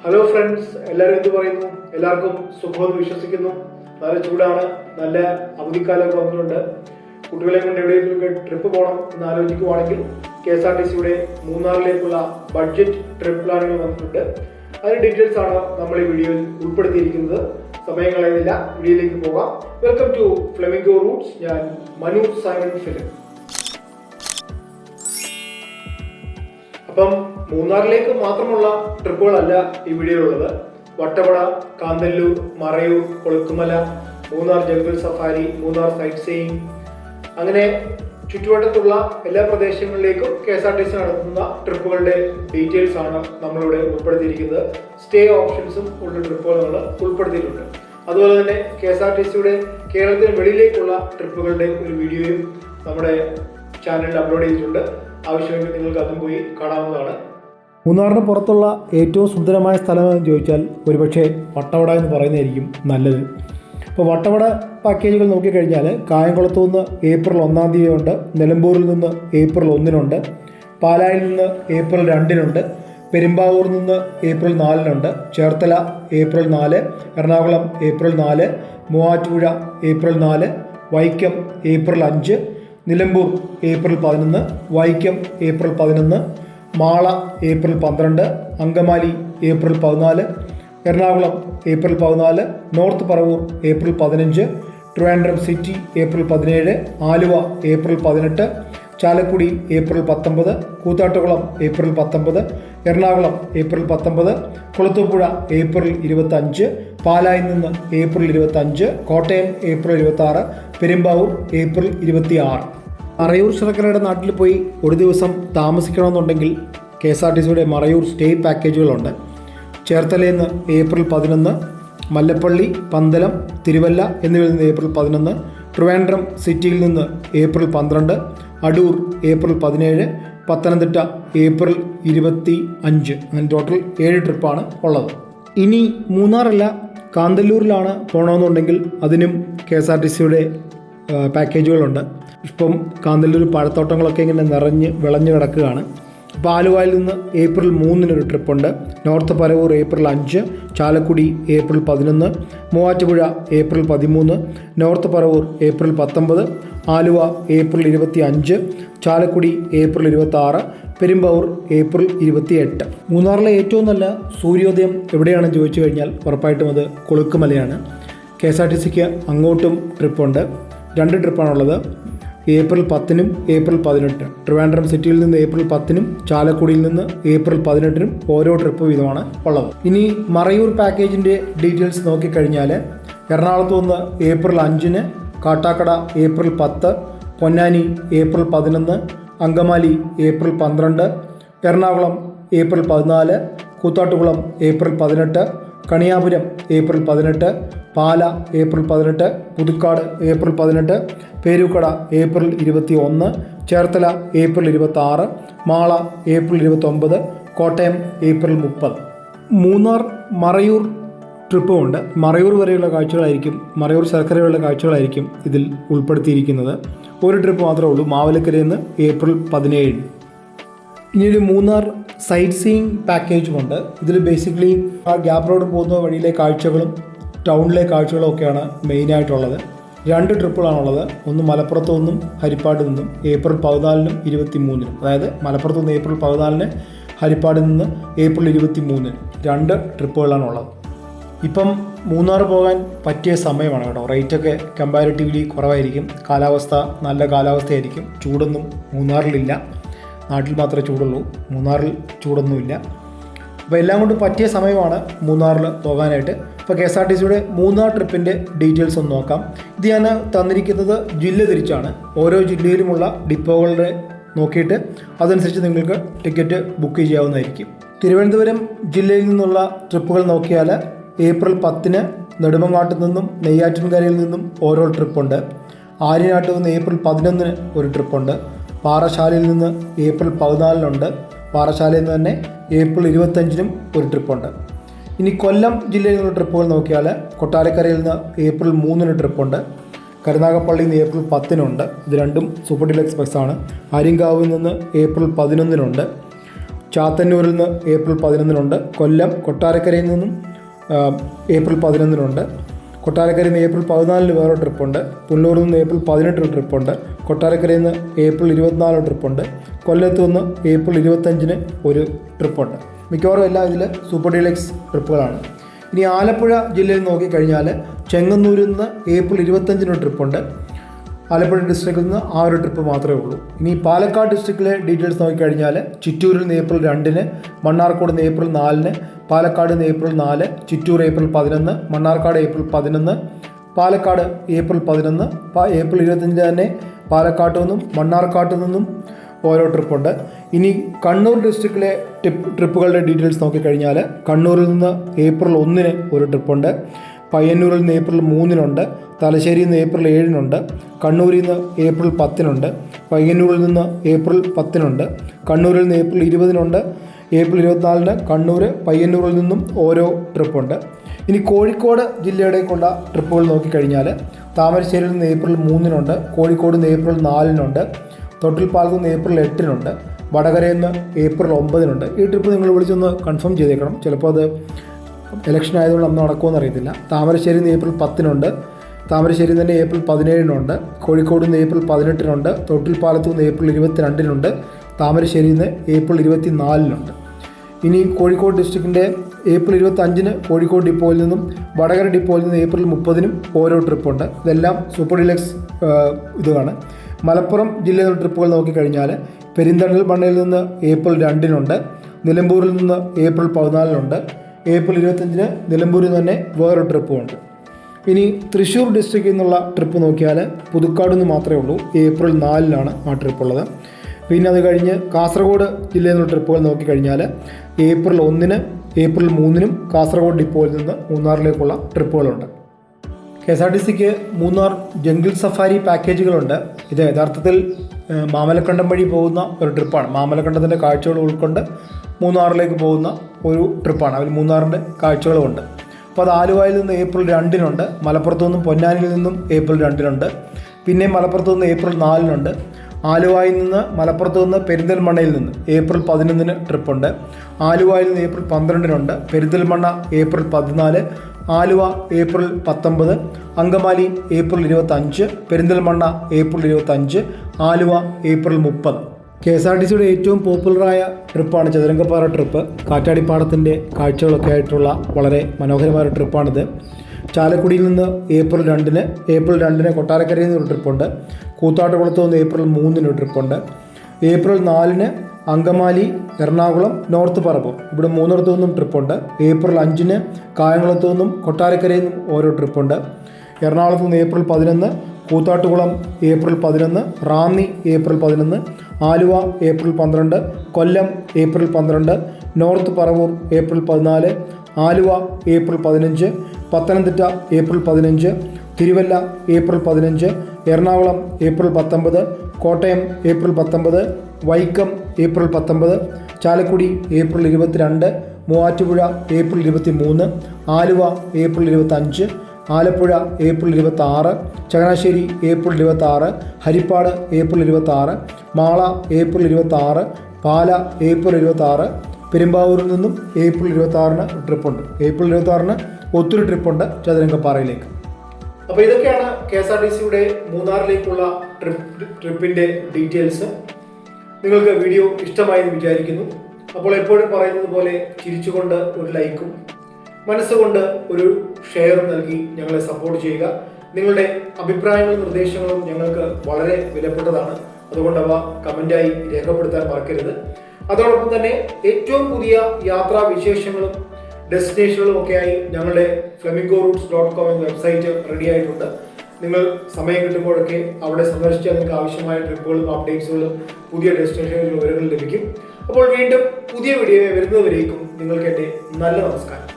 Hello friends, എല്ലാവരും എന്ത് പറയുന്നു? എല്ലാവർക്കും സുഖമെന്ന് വിശ്വസിക്കുന്നു. നല്ല ചൂടാണ്, നല്ല അവധിക്കാലമൊക്കെ വന്നിട്ടുണ്ട്. കുട്ടികളെ കൊണ്ട് എവിടെയെങ്കിലും ട്രിപ്പ് പോകണം എന്ന് ആലോചിക്കുവാണെങ്കിൽ KSRTCയുടെ മൂന്നാറിലേക്കുള്ള ബഡ്ജറ്റ് ട്രിപ്പ് പ്ലാനുകൾ വന്നിട്ടുണ്ട്. അതിന്റെ ഡീറ്റെയിൽസ് ആണ് നമ്മൾ ഈ വീഡിയോയിൽ ഉൾപ്പെടുത്തിയിരിക്കുന്നത്. സമയം കളയുന്നില്ല, വീഡിയോയിലേക്ക് പോകാം. Welcome to Flamingo Routes. ഞാൻ മനു സൈമൺ ഫിലിപ്പ്. അപ്പം മൂന്നാറിലേക്ക് മാത്രമുള്ള ട്രിപ്പുകളല്ല ഈ വീഡിയോയിലുള്ളത്. Vattavada, Kanthalloor, Marayoor, Kolukkumalai, Munnar jungle safari, Munnar sightseeing, അങ്ങനെ ചുറ്റുവട്ടത്തുള്ള എല്ലാ പ്രദേശങ്ങളിലേക്കും KSRTC നടത്തുന്ന ട്രിപ്പുകളുടെ ഡീറ്റെയിൽസ് ആണ് നമ്മളിവിടെ ഉൾപ്പെടുത്തിയിരിക്കുന്നത്. സ്റ്റേ ഓപ്ഷൻസും ഉള്ള ട്രിപ്പുകൾ നമ്മൾ ഉൾപ്പെടുത്തിയിട്ടുണ്ട്. അതുപോലെ തന്നെ KSRTCയുടെ കേരളത്തിന് വെളിയിലേക്കുള്ള ട്രിപ്പുകളുടെ ഒരു വീഡിയോയും നമ്മുടെ ചാനലിൽ അപ്ലോഡ് ചെയ്തിട്ടുണ്ട്. ആവശ്യമെങ്കിൽ നിങ്ങൾക്ക് അതും പോയി കാണാവുന്നതാണ്. മൂന്നാറിന് പുറത്തുള്ള ഏറ്റവും സുന്ദരമായ സ്ഥലമെന്ന് ചോദിച്ചാൽ ഒരുപക്ഷെ വട്ടവട എന്ന് പറയുന്നതായിരിക്കും നല്ലത്. ഇപ്പോൾ വട്ടവട പാക്കേജുകൾ നോക്കിക്കഴിഞ്ഞാൽ കായംകുളത്തു നിന്ന് ഏപ്രിൽ 1-ാം തീയതി ഉണ്ട്, നിലമ്പൂരിൽ നിന്ന് ഏപ്രിൽ 1-നുണ്ട്, പാലായിൽ നിന്ന് ഏപ്രിൽ 2-നുണ്ട്, പെരുമ്പാവൂരിൽ നിന്ന് ഏപ്രിൽ 4-നുണ്ട്, Cherthala April 4, Ernakulam April 4, Muvattupuzha April 4, Vaikom April 5, Nilambur April 11, Vaikom April 11, Mala April 12, Angamaly April 14, Ernakulam April 14, north Paravur April 15, Trivandrum city April 17, Aluva April 18, Chalakudy April 19, Koothattukulam April 19, Ernakulam April 19, Kulathupuzha April 25, പാലായിൽ നിന്ന് April 25, Kottayam April 26, Perumbavoor April 26. Marayoor ശർക്കരയുടെ നാട്ടിൽ പോയി ഒരു ദിവസം താമസിക്കണമെന്നുണ്ടെങ്കിൽ KSRTCയുടെ മറയൂർ സ്റ്റേ പാക്കേജുകളുണ്ട്. ചേർത്തലയിൽ നിന്ന് ഏപ്രിൽ 11, മല്ലപ്പള്ളി, പന്തലം, തിരുവല്ല എന്നിവയിൽ നിന്ന് ഏപ്രിൽ 11, ട്രിവാൻഡ്രം സിറ്റിയിൽ നിന്ന് April 12, Adoor April 17, Pathanamthitta April 25. അങ്ങനെ ടോട്ടൽ 7 ട്രിപ്പാണ് ഉള്ളത്. ഇനി മൂന്നാറല്ല, കാന്തല്ലൂരിലാണ് പോകണമെന്നുണ്ടെങ്കിൽ അതിനും KSRTCയുടെ പാക്കേജുകളുണ്ട്. ഇപ്പം കാന്തല്ലൂർ പഴത്തോട്ടങ്ങളൊക്കെ ഇങ്ങനെ വിളഞ്ഞു കിടക്കുകയാണ്. അപ്പോൾ ആലുവയിൽ നിന്ന് ഏപ്രിൽ 3-നൊരു ട്രിപ്പുണ്ട്, north Paravur April 5, Chalakudy April 11, Muvattupuzha April 13, north Paravur April 19, Aluva April 25, Chalakudy April 26, Perumbavoor April 28. മൂന്നാറിലെ ഏറ്റവും നല്ല സൂര്യോദയം എവിടെയാണെന്ന് ചോദിച്ചു കഴിഞ്ഞാൽ ഉറപ്പായിട്ടും അത് കൊളുക്കുമലയാണ്. KSRTCക്ക് അങ്ങോട്ടും ട്രിപ്പുണ്ട്. 2 ട്രിപ്പാണുള്ളത്. ഏപ്രിൽ 10-നും ഏപ്രിൽ 18. ട്രിവാൻഡ്രം സിറ്റിയിൽ നിന്ന് ഏപ്രിൽ 10-നും ചാലക്കുടിയിൽ നിന്ന് ഏപ്രിൽ 18-നും ഓരോ ട്രിപ്പ് വീതമാണ് ഉള്ളത്. ഇനി മറയൂർ പാക്കേജിൻ്റെ ഡീറ്റെയിൽസ് നോക്കിക്കഴിഞ്ഞാൽ എറണാകുളത്ത് നിന്ന് ഏപ്രിൽ 5-ന്, Kattakada April 10, Ponnani April 11, Angamaly April 12, Ernakulam April 14, Koothattukulam April 18, Kaniyapuram April 18, Pala April 18, Puthukkad April 18, Perookada April 21, Cherthala April 26, Mala April 29, Kottayam April 30. Munnar Marayoor ട്രിപ്പുമുണ്ട്. മറയൂർ വരെയുള്ള കാഴ്ചകളായിരിക്കും, മറയൂർ ശർക്കരയുള്ള കാഴ്ചകളായിരിക്കും ഇതിൽ ഉൾപ്പെടുത്തിയിരിക്കുന്നത്. ഒരു ട്രിപ്പ് മാത്രമേ ഉള്ളൂ, മാവലക്കരയിൽ നിന്ന് ഏപ്രിൽ 17. ഇനിയൊരു മൂന്നാർ സൈറ്റ് സീയിങ് പാക്കേജുമുണ്ട്. ഇതിൽ ബേസിക്കലി ആ ഗ്യാപ്പ് റോഡ് പോകുന്ന വഴിയിലെ കാഴ്ചകളും ടൗണിലെ കാഴ്ചകളും ഒക്കെയാണ് മെയിനായിട്ടുള്ളത്. 2 ട്രിപ്പുകളാണുള്ളത്. ഒന്ന് മലപ്പുറത്തു നിന്നും ഹരിപ്പാട് നിന്നും ഏപ്രിൽ 14-നും 23-നും. അതായത് മലപ്പുറത്ത് നിന്ന് ഏപ്രിൽ 14-ന്, ഹരിപ്പാടിൽ നിന്ന് ഏപ്രിൽ 23-ന് 2 ട്രിപ്പുകളാണുള്ളത്. ഇപ്പം മൂന്നാർ പോകാൻ പറ്റിയ സമയമാണ് കേട്ടോ. റേറ്റൊക്കെ കമ്പാരിറ്റീവ്ലി കുറവായിരിക്കും. കാലാവസ്ഥ നല്ല കാലാവസ്ഥയായിരിക്കും. ചൂടൊന്നും മൂന്നാറിലില്ല. നാട്ടിൽ മാത്രമേ ചൂടുള്ളൂ, മൂന്നാറിൽ ചൂടൊന്നുമില്ല. അപ്പോൾ എല്ലാം കൊണ്ട് പറ്റിയ സമയമാണ് മൂന്നാറിൽ പോകാനായിട്ട്. ഇപ്പോൾ KSRTCയുടെ മൂന്നാർ ട്രിപ്പിൻ്റെ ഡീറ്റെയിൽസ് ഒന്ന് നോക്കാം. ഇത് ഞാൻ തന്നിരിക്കുന്നത് ജില്ല തിരിച്ചാണ്. ഓരോ ജില്ലയിലുമുള്ള ഡിപ്പോകളുടെ നോക്കിയിട്ട് അതനുസരിച്ച് നിങ്ങൾക്ക് ടിക്കറ്റ് ബുക്ക് ചെയ്യാവുന്നതായിരിക്കും. തിരുവനന്തപുരം ജില്ലയിൽ നിന്നുള്ള ട്രിപ്പുകൾ നോക്കിയാൽ ഏപ്രിൽ 10-ന് നെടുമങ്ങാട്ട് നിന്നും നെയ്യാറ്റിൻകരയിൽ നിന്നും ഓരോ ട്രിപ്പുണ്ട്. ആര്യനാട്ടിൽ നിന്ന് ഏപ്രിൽ 11-ന് ഒരു ട്രിപ്പുണ്ട്. പാറശാലയിൽ നിന്ന് ഏപ്രിൽ 14-നുണ്ട്. പാറശാലയിൽ നിന്ന് തന്നെ ഏപ്രിൽ 25-നും ഒരു ട്രിപ്പുണ്ട്. ഇനി കൊല്ലം ജില്ലയിൽ നിന്നുള്ള ട്രിപ്പുകൾ നോക്കിയാൽ കൊട്ടാരക്കരയിൽ നിന്ന് ഏപ്രിൽ 3-ന് ട്രിപ്പുണ്ട്. കരുനാഗപ്പള്ളിയിൽ നിന്ന് ഏപ്രിൽ 10-നുണ്ട്. ഇത് രണ്ടും സൂപ്പർ ഡീലക്സ് ബസ്സാണ്. ആര്യങ്കാവിൽ നിന്ന് ഏപ്രിൽ 11-നുണ്ട്. ചാത്തന്നൂരിൽ നിന്ന് ഏപ്രിൽ 11-നുണ്ട്. കൊല്ലം കൊട്ടാരക്കരയിൽ നിന്നും ഏപ്രിൽ 11-നുണ്ട്. കൊട്ടാരക്കരയിൽ നിന്ന് ഏപ്രിൽ 14-ന് വേറെ ട്രിപ്പുണ്ട്. പുല്ലൂരിൽ നിന്ന് ഏപ്രിൽ 18-ന് ട്രിപ്പുണ്ട്. കൊട്ടാരക്കരയിൽ നിന്ന് ഏപ്രിൽ 24-ന് ട്രിപ്പുണ്ട്. കൊല്ലത്ത് നിന്ന് ഏപ്രിൽ 25-ന് ഒരു ട്രിപ്പുണ്ട്. മിക്കവാറും എല്ലാം ഇതിൽ സൂപ്പർ ഡീലക്സ് ട്രിപ്പുകളാണ്. ഇനി ആലപ്പുഴ ജില്ലയിൽ നോക്കിക്കഴിഞ്ഞാൽ ചെങ്ങന്നൂരിൽ നിന്ന് ഏപ്രിൽ 25-ന് ട്രിപ്പുണ്ട്. ആലപ്പുഴ ഡിസ്ട്രിക്റ്റിൽ നിന്ന് ആ ഒരു ട്രിപ്പ് മാത്രമേ ഉള്ളൂ. ഇനി പാലക്കാട് ഡിസ്ട്രിക്റ്റിലെ ഡീറ്റെയിൽസ് നോക്കിക്കഴിഞ്ഞാൽ ചിറ്റൂരിൽ നിന്ന് ഏപ്രിൽ 2-ന്, മണ്ണാർക്കാട് നിന്ന് ഏപ്രിൽ 4-ന്, പാലക്കാട് നിന്ന് April 4, Chittur April 11, Mannarkkad April 11, Palakkad April 11, April 25 തന്നെ പാലക്കാട്ട് നിന്നും മണ്ണാർക്കാട്ട് നിന്നും ഓരോ ട്രിപ്പുണ്ട്. ഇനി കണ്ണൂർ ഡിസ്ട്രിക്റ്റിലെ ട്രിപ്പുകളുടെ ഡീറ്റെയിൽസ് നോക്കിക്കഴിഞ്ഞാൽ കണ്ണൂരിൽ നിന്ന് ഏപ്രിൽ 1-ന് ഒരു ട്രിപ്പുണ്ട്. പയ്യന്നൂരിൽ നിന്ന് ഏപ്രിൽ 3-നുണ്ട്. തലശ്ശേരിയിൽ നിന്ന് ഏപ്രിൽ 7-നുണ്ട്. കണ്ണൂരിൽ നിന്ന് ഏപ്രിൽ 10-നുണ്ട്. പയ്യന്നൂരിൽ നിന്ന് ഏപ്രിൽ 10-നുണ്ട്. കണ്ണൂരിൽ നിന്ന് ഏപ്രിൽ 20-നുണ്ട്. ഏപ്രിൽ 24-ന് കണ്ണൂർ പയ്യന്നൂരിൽ നിന്നും ഓരോ ട്രിപ്പുണ്ട്. ഇനി കോഴിക്കോട് ജില്ലയുടേക്കുള്ള ട്രിപ്പുകൾ നോക്കിക്കഴിഞ്ഞാൽ താമരശ്ശേരിയിൽ നിന്ന് ഏപ്രിൽ 3-നുണ്ട്. കോഴിക്കോട് നിന്ന് ഏപ്രിൽ 4-നുണ്ട്. തൊട്ടിൽപ്പാലത്ത് നിന്ന് ഏപ്രിൽ 8-നുണ്ട്. വടകരയിൽ നിന്ന് ഏപ്രിൽ 9-നുണ്ട്. ഈ ട്രിപ്പ് നിങ്ങൾ വിളിച്ചൊന്ന് കൺഫേം ചെയ്തേക്കണം. ചിലപ്പോൾ അത് ഇലക്ഷൻ ആയതുകൊണ്ട് അന്ന് നടക്കുമെന്ന് അറിയത്തില്ല. താമരശ്ശേരിയിൽ നിന്ന് ഏപ്രിൽ 10-നുണ്ട്. താമരശ്ശേരിയിൽ തന്നെ ഏപ്രിൽ 17-നുണ്ട്. കോഴിക്കോട് നിന്ന് ഏപ്രിൽ 18-നുണ്ട്. തൊട്ടിൽപ്പാലത്ത് നിന്ന് ഏപ്രിൽ 22-നുണ്ട്. താമരശ്ശേരിയിൽ നിന്ന് ഏപ്രിൽ 24-നുണ്ട്. ഇനി കോഴിക്കോട് ഡിസ്ട്രിക്റ്റിൻ്റെ ഏപ്രിൽ 25-ന് കോഴിക്കോട് ഡിപ്പോയിൽ നിന്നും വടകര ഡിപ്പോയിൽ നിന്ന് ഏപ്രിൽ 30-നും ഓരോ ട്രിപ്പുണ്ട്. ഇതെല്ലാം സൂപ്പർ ഡീലക്സ് ഇതാണ്. മലപ്പുറം ജില്ലയിലെ ട്രിപ്പുകൾ നോക്കിക്കഴിഞ്ഞാൽ പെരിന്തൽമണ്ണയിൽ നിന്ന് ഏപ്രിൽ 2-നുണ്ട്. നിലമ്പൂരിൽ നിന്ന് ഏപ്രിൽ 14-നുണ്ട്. ഏപ്രിൽ 25-ന് നിലമ്പൂരിൽ തന്നെ വേറൊരു ട്രിപ്പുമുണ്ട്. ഇനി തൃശ്ശൂർ ഡിസ്ട്രിക്റ്റിൽ നിന്നുള്ള ട്രിപ്പ് നോക്കിയാൽ പുതുക്കാട് നിന്ന് മാത്രമേ ഉള്ളൂ. ഏപ്രിൽ 4-നാണ് ആ ട്രിപ്പുള്ളത്. പിന്നെ അത് കഴിഞ്ഞ് കാസർഗോഡ് ജില്ലയിൽ നിന്നുള്ള ട്രിപ്പുകൾ നോക്കിക്കഴിഞ്ഞാൽ ഏപ്രിൽ 1-ന്, ഏപ്രിൽ 3-നും കാസർഗോഡ് ഡിപ്പോയിൽ നിന്ന് മൂന്നാറിലേക്കുള്ള ട്രിപ്പുകളുണ്ട്. KSRTCക്ക് മൂന്നാർ ജംഗിൾ സഫാരി പാക്കേജുകളുണ്ട്. ഇത് യഥാർത്ഥത്തിൽ മാമലക്കണ്ടം വഴി പോകുന്ന ഒരു ട്രിപ്പാണ്. മാമലക്കണ്ടത്തിൻ്റെ കാഴ്ചകൾ ഉൾക്കൊണ്ട് മൂന്നാറിലേക്ക് പോകുന്ന ഒരു ട്രിപ്പാണ്. അതിൽ മൂന്നാറിൻ്റെ കാഴ്ചകളുമുണ്ട്. അപ്പോൾ അത് ആലുവയിൽ നിന്ന് ഏപ്രിൽ 2-നുണ്ട്. മലപ്പുറത്തു നിന്നും പൊന്നാനിയിൽ നിന്നും ഏപ്രിൽ 2-നുണ്ട്. പിന്നെ മലപ്പുറത്തു നിന്ന് ഏപ്രിൽ 4-നുണ്ട്. ആലുവയിൽ നിന്ന് മലപ്പുറത്തു നിന്ന് പെരിന്തൽമണ്ണയിൽ നിന്ന് ഏപ്രിൽ 11-ന് ട്രിപ്പുണ്ട്. ആലുവയിൽ നിന്ന് ഏപ്രിൽ 12-നുണ്ട്. Perinthalmanna April 14, Aluva April 19, Angamaly April 25, Perinthalmanna April 25, Aluva April 30. KSRTCയുടെ ഏറ്റവും പോപ്പുലറായ ട്രിപ്പാണ് ചതുരംഗപ്പാറ ട്രിപ്പ്. കാറ്റാടിപ്പാടത്തിൻ്റെ കാഴ്ചകളൊക്കെ ആയിട്ടുള്ള വളരെ മനോഹരമായ ട്രിപ്പാണിത്. ചാലക്കുടിയിൽ നിന്ന് ഏപ്രിൽ 2-ന് കൊട്ടാരക്കരയിൽ നിന്ന് ഒരു ട്രിപ്പുണ്ട്. കൂത്താട്ടുകുളത്ത് നിന്ന് ഏപ്രിൽ 3-ന് ഒരു ട്രിപ്പുണ്ട്. ഏപ്രിൽ 4-ന് അങ്കമാലി, എറണാകുളം, നോർത്ത് പറവൂർ, ഇവിടെ മൂന്നിടത്തു നിന്നും ട്രിപ്പുണ്ട്. ഏപ്രിൽ 5-ന് കായംകുളത്തു നിന്നും കൊട്ടാരക്കരയിൽ നിന്നും ഓരോ ട്രിപ്പുണ്ട്. എറണാകുളത്ത് നിന്ന് April 11, Koothattukulam April 11, Ranni April 11, Aluva April 12, Kollam April 12, north Paravur April 14, Aluva April 15, Pathanamthitta April 15, Thiruvalla April 15, Ernakulam April 19, Kottayam April 19, Vaikom April 19, Chalakudy April 22, Muvattupuzha April 23, Aluva April 25, Alappuzha April 26, Changanassery April 26, Haripad April 26, Mala April 26, Pala April 26, പെരുമ്പാവൂരിൽ നിന്നും ഏപ്രിൽ 26-ന് ട്രിപ്പുണ്ട്. ഏപ്രിൽ 26-ന് ഒത്തിരി ട്രിപ്പുണ്ട് ചതുരംഗപ്പാറയിലേക്ക്. അപ്പോൾ ഇതൊക്കെയാണ് KSRTCയുടെ മൂന്നാറിലേക്കുള്ള ട്രിപ്പിൻ്റെ ഡീറ്റെയിൽസ്. നിങ്ങൾക്ക് വീഡിയോ ഇഷ്ടമായി എന്ന് വിചാരിക്കുന്നു. അപ്പോൾ എപ്പോഴും പറയുന്നത് പോലെ ചിരിച്ചുകൊണ്ട് ഒരു ലൈക്കും മനസ്സുകൊണ്ട് ഒരു ഷെയറും നൽകി ഞങ്ങളെ സപ്പോർട്ട് ചെയ്യുക. നിങ്ങളുടെ അഭിപ്രായങ്ങളും നിർദ്ദേശങ്ങളും ഞങ്ങൾക്ക് വളരെ വിലപ്പെട്ടതാണ്. അതുകൊണ്ട് അവ കമൻ്റായി രേഖപ്പെടുത്താൻ മറക്കരുത്. അതോടൊപ്പം തന്നെ ഏറ്റവും പുതിയ യാത്രാ വിശേഷങ്ങളും ഡെസ്റ്റിനേഷനുകളും ഒക്കെയായി ഞങ്ങളുടെ flamingorouts.com എന്ന വെബ്സൈറ്റ് റെഡി ആയിട്ടുണ്ട്. നിങ്ങൾ സമയം കിട്ടുമ്പോഴൊക്കെ അവിടെ സന്ദർശിച്ചാൽ നിങ്ങൾക്ക് ആവശ്യമായ ട്രിപ്പുകളും അപ്ഡേറ്റ്സുകളും പുതിയ ഡെസ്റ്റിനേഷനുകളും വിവരങ്ങൾ ലഭിക്കും. അപ്പോൾ വീണ്ടും പുതിയ വീഡിയോ വരുന്നതുവരേക്കും നിങ്ങൾക്ക് എൻ്റെ നല്ല നമസ്കാരം.